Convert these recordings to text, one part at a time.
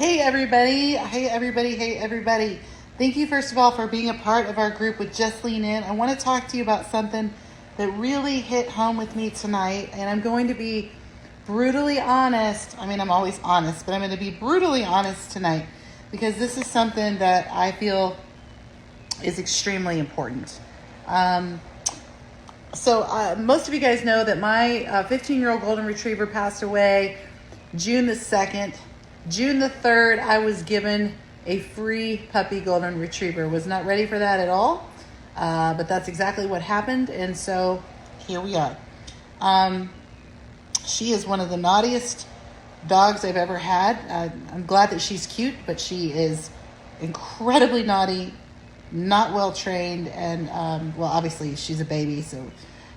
Hey everybody, hey everybody, hey everybody. Thank you first of all for being a part of our group with Just Lean In. I want to talk to you about something that really hit home with me tonight, and I'm going to be brutally honest. I mean, I'm always honest, but I'm going to be brutally honest tonight because this is something that I feel is extremely important. Most of you guys know that my 15-year-old golden retriever passed away June the 2nd. June the 3rd, I was given a free puppy golden retriever. Was not ready for that at all, but that's exactly what happened, and so here we are. She is one of the naughtiest dogs I've ever had. I'm glad that she's cute, but she is incredibly naughty, not well trained, and obviously she's a baby, so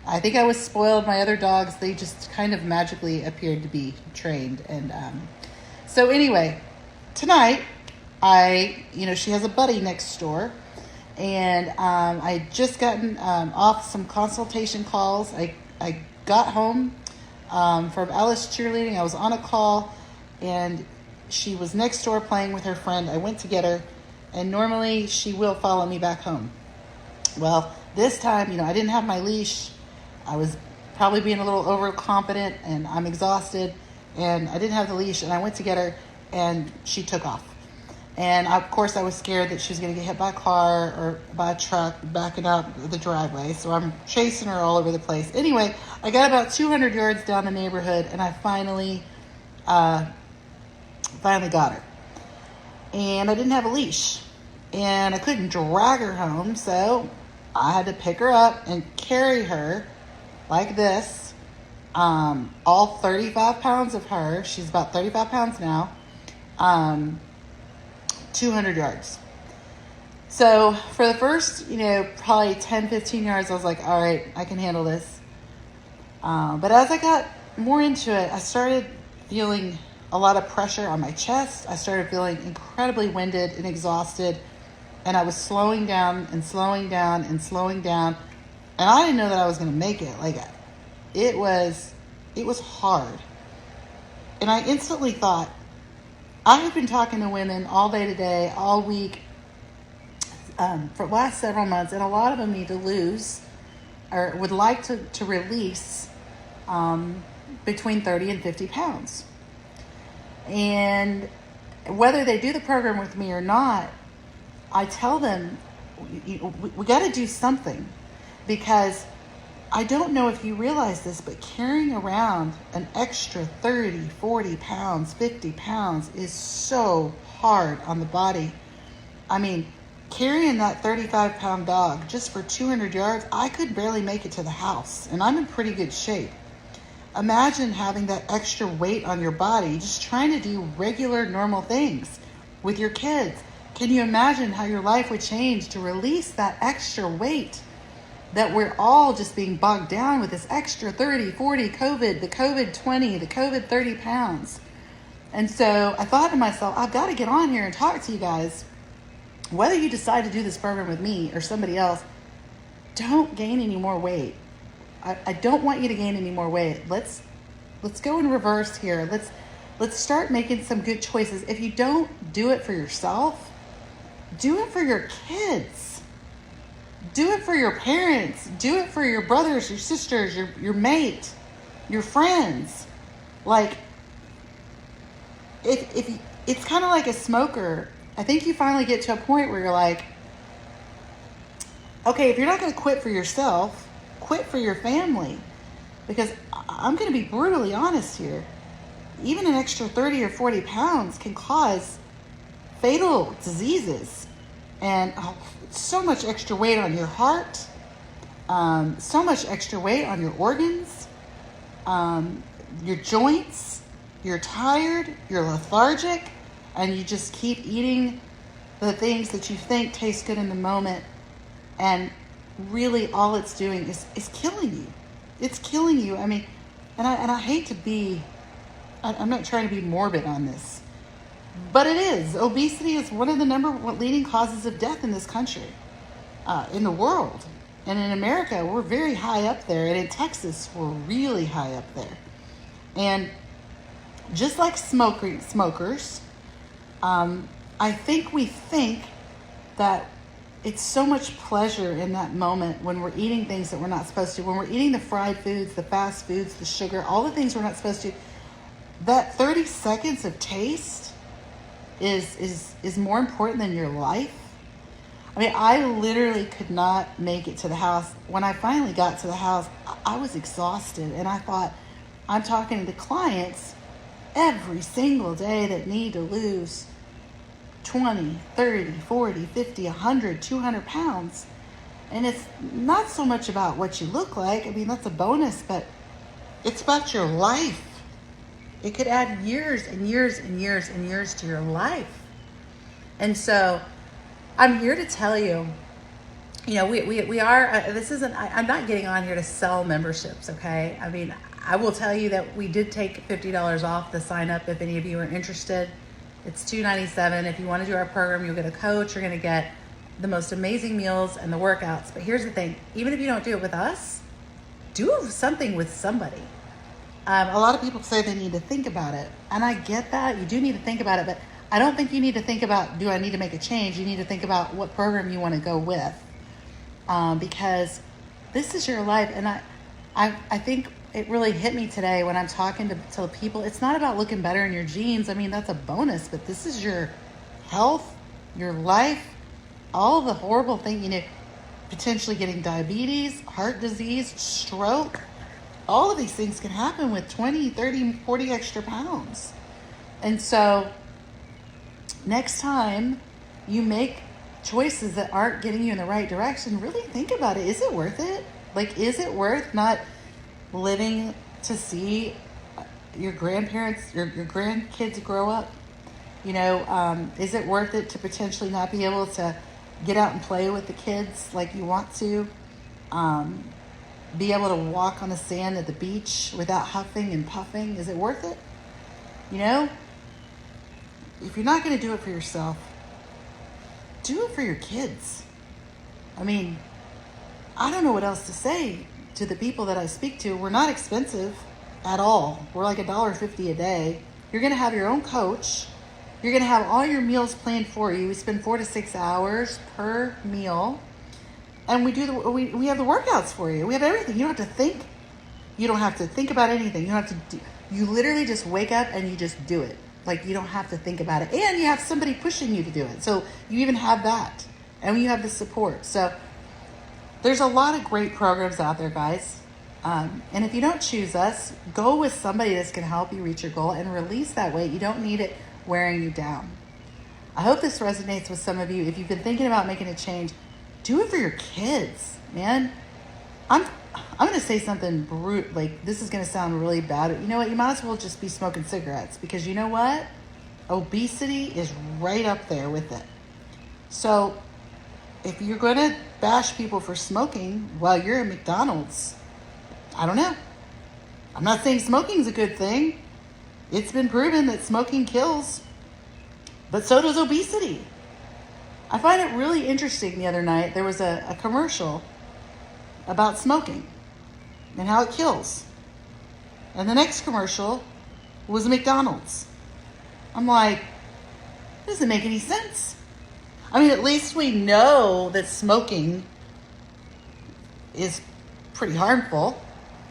I think I was spoiled. My other dogs, they just kind of magically appeared to be trained, and so anyway, tonight, she has a buddy next door, and I just gotten off some consultation calls. I got home from Alice cheerleading. I was on a call, and she was next door playing with her friend. I went to get her, and normally she will follow me back home. Well, this time, I didn't have my leash. I was probably being a little overconfident, and I'm exhausted. And I didn't have the leash, and I went to get her, and she took off. And of course, I was scared that she was going to get hit by a car or by a truck backing up the driveway. So I'm chasing her all over the place. Anyway, I got about 200 yards down the neighborhood, and I finally got her. And I didn't have a leash, and I couldn't drag her home, so I had to pick her up and carry her like this. All 35 pounds of her, she's about 35 pounds now, 200 yards. So for the first, probably 10, 15 yards, I was like, all right, I can handle this. But as I got more into it, I started feeling a lot of pressure on my chest. I started feeling incredibly winded and exhausted, and I was slowing down and slowing down and slowing down. And I didn't know that I was going to make it. Like, it was hard. And I instantly thought, I have been talking to women all day today, all week, for the last several months, and a lot of them need to lose or would like to release between 30 and 50 pounds. And whether they do the program with me or not, I tell them, we got to do something, because I don't know if you realize this, but carrying around an extra 30, 40 pounds, 50 pounds is so hard on the body. I mean, carrying that 35-pound dog just for 200 yards, I could barely make it to the house, and I'm in pretty good shape. Imagine having that extra weight on your body, just trying to do regular, normal things with your kids. Can you imagine how your life would change to release that extra weight? That we're all just being bogged down with this extra 30, 40, the COVID 20, the COVID 30 pounds. And so I thought to myself, I've got to get on here and talk to you guys. Whether you decide to do this program with me or somebody else, don't gain any more weight. I don't want you to gain any more weight. Let's go in reverse here. Let's start making some good choices. If you don't do it for yourself, do it for your kids. Do it for your parents. Do it for your brothers, your sisters, your mate, your friends. Like, if it's kind of like a smoker. I think you finally get to a point where you're like, okay, if you're not going to quit for yourself, quit for your family. Because I'm going to be brutally honest here. Even an extra 30 or 40 pounds can cause fatal diseases. And so much extra weight on your heart, so much extra weight on your organs, your joints. You're tired, you're lethargic, and you just keep eating the things that you think taste good in the moment. And really all it's doing is killing you. It's killing you. I mean, and I hate to be, I'm not trying to be morbid on this, but it is. Obesity is one of the number one leading causes of death in this country, in the world. And in America, we're very high up there. And in Texas, we're really high up there. And just like smokers, I think we think that it's so much pleasure in that moment when we're eating things that we're not supposed to, when we're eating the fried foods, the fast foods, the sugar, all the things we're not supposed to. That 30 seconds of taste is more important than your life. I mean, I literally could not make it to the house. When I finally got to the house, I was exhausted. And I thought, I'm talking to clients every single day that need to lose 20, 30, 40, 50, 100, 200 pounds. And it's not so much about what you look like. I mean, that's a bonus, but it's about your life. It could add years and years and years and years to your life. And so I'm here to tell you, we are, this isn't, I'm not getting on here to sell memberships, okay? I mean, I will tell you that we did take $50 off the sign up if any of you are interested. It's $297. If you want to do our program, you'll get a coach. You're going to get the most amazing meals and the workouts. But here's the thing. Even if you don't do it with us, do something with somebody. A lot of people say they need to think about it. And I get that. You do need to think about it. But I don't think you need to think about, do I need to make a change? You need to think about what program you want to go with. Because this is your life. And I think it really hit me today when I'm talking to people. It's not about looking better in your jeans. I mean, that's a bonus, but this is your health, your life, all the horrible things, potentially getting diabetes, heart disease, stroke. All of these things can happen with 20, 30, 40 extra pounds. And so next time you make choices that aren't getting you in the right direction, really think about it. Is it worth it? Like, is it worth not living to see your grandparents, your grandkids grow up? Is it worth it to potentially not be able to get out and play with the kids like you want to? Be able to walk on the sand at the beach without huffing and puffing? Is it worth it? If you're not going to do it for yourself, do it for your kids. I mean, I don't know what else to say to the people that I speak to. We're not expensive at all. We're like $1.50 a day. You're going to have your own coach. You're going to have all your meals planned for you. We spend 4 to 6 hours per meal. And we have the workouts for you. We have everything. You don't have to think. You don't have to think about anything. You don't have to you literally just wake up and you just do it. Like, you don't have to think about it. And you have somebody pushing you to do it. So you even have that. And you have the support. So there's a lot of great programs out there, guys. And if you don't choose us, go with somebody that's going to help you reach your goal and release that weight. You don't need it wearing you down. I hope this resonates with some of you. If you've been thinking about making a change, do it for your kids, man. I'm going to say something brute. Like, this is going to sound really bad. You know what? You might as well just be smoking cigarettes, because you know what? Obesity is right up there with it. So if you're going to bash people for smoking while you're at McDonald's, I don't know. I'm not saying smoking's a good thing. It's been proven that smoking kills, but so does obesity. I find it really interesting. The other night, there was a commercial about smoking and how it kills. And the next commercial was McDonald's. I'm like, it doesn't make any sense. I mean, at least we know that smoking is pretty harmful.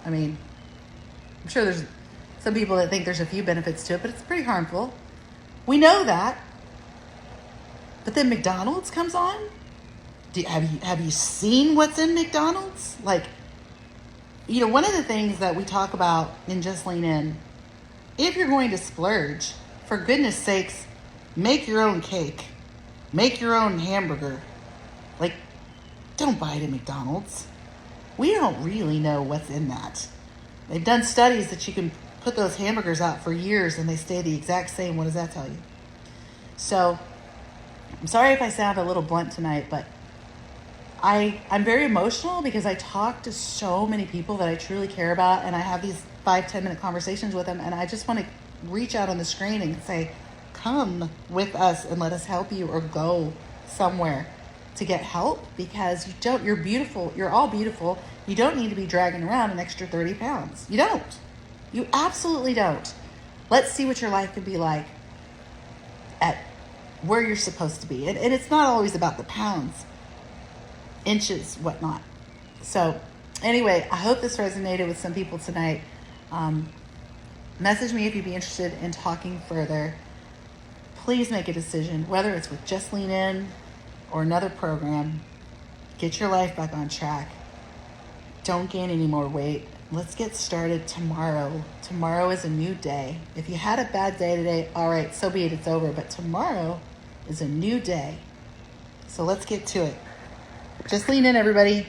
I mean, I'm sure there's some people that think there's a few benefits to it, but it's pretty harmful. We know that. But then McDonald's comes on? Have you seen what's in McDonald's? Like, one of the things that we talk about in Just Lean In, if you're going to splurge, for goodness sakes, make your own cake. Make your own hamburger. Like, don't buy it at McDonald's. We don't really know what's in that. They've done studies that you can put those hamburgers out for years and they stay the exact same. What does that tell you? So, I'm sorry if I sound a little blunt tonight, but I'm very emotional because I talk to so many people that I truly care about, and I have these 5-10 minute conversations with them, and I just want to reach out on the screen and say, come with us and let us help you, or go somewhere to get help, because you're beautiful. You're all beautiful. You don't need to be dragging around an extra 30 pounds. You don't. You absolutely don't. Let's see what your life could be like at where you're supposed to be. And it's not always about the pounds, inches, whatnot. So anyway, I hope this resonated with some people tonight. Message me if you'd be interested in talking further. Please make a decision, whether it's with Just Lean In or another program. Get your life back on track. Don't gain any more weight. Let's get started tomorrow. Tomorrow is a new day. If you had a bad day today, all right, so be it, it's over. But tomorrow is a new day. So let's get to it. Just lean in, everybody.